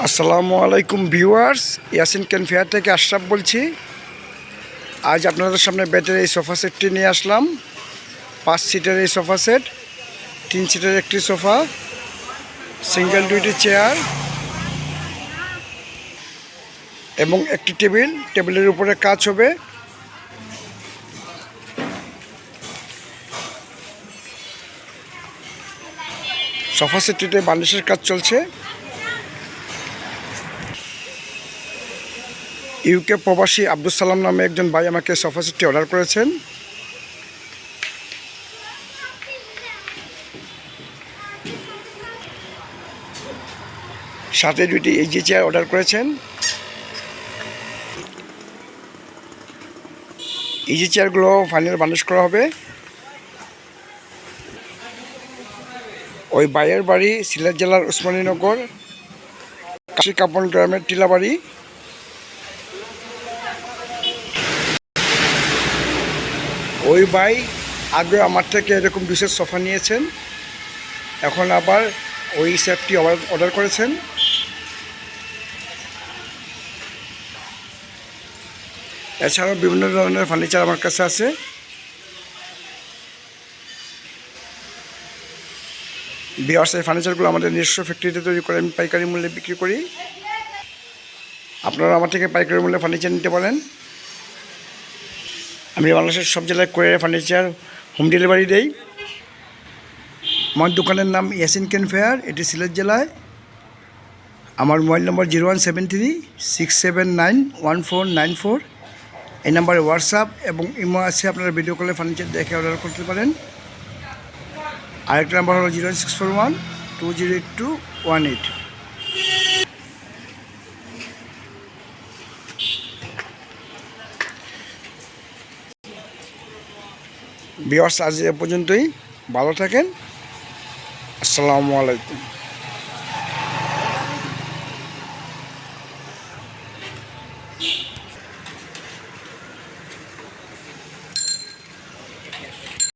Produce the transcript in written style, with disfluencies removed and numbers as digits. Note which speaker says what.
Speaker 1: আসসালামু আলাইকুম viewers, Yasin can fair থেকে আশরাফ বলছি। আজ আপনাদের সামনে বেডের এই সোফা সেটটি নিয়ে আসলাম। 5 সিটের এই সোফা সেট, 3 সিটের একটি সোফা, সিঙ্গেল 2টি চেয়ার এবং একটি টেবিলের উপরে কাজ হবে। সোফা সেটটিতে বার্নিশের কাজ চলছে। ইউকে প্রবাসী আব্দুল সালাম নামে একজন ভাই আমাকে সোফা সেটটি অর্ডার করেছেন। সাথে 2টি ইজি চেয়ার অর্ডার করেছেন। ইজি চেয়ারগুলো ফাইনাল বার্নিশ করা হবে। ওই ভাইয়ের বাড়ি সিলেট জেলার উসমানীনগর কাশিকাপন গ্রামের টিলাবাড়ি। ওই ভাই আগে আমার থেকে এরকম 2 সেট সোফা নিয়েছেন, এখন আবার ওই সেটটি অর্ডার করেছেন। এছাড়াও বিভিন্ন ধরনের ফার্নিচার আমার কাছে আছে। ভিউয়ার্স, এই ফার্নিচারগুলো আমাদের নিজস্ব ফ্যাক্টরিতে তৈরি করে আমি পাইকারি মূল্যে বিক্রি করি। আপনারা আমার থেকে পাইকারি মূল্যে ফার্নিচার নিতে পারেন। আমি বাংলাদেশের সব জেলায় কুরিয়ারে ফার্নিচার হোম ডেলিভারি দেই। আমার দোকানের নাম ইয়াসিন ক্যান ফেয়ার, এটি সিলেট জেলায়। আমার মোবাইল নম্বর 017367919494। এই নাম্বারে হোয়াটসঅ্যাপ এবং ইমো আছে, আপনারা ভিডিও কলে ফার্নিচার দেখে অর্ডার করতে পারেন। আরেকটা নাম্বার হলো 06412082118। ভিউয়ার্স, আজ এ পর্যন্তই। ভালো থাকেন। আসসালামু আলাইকুম।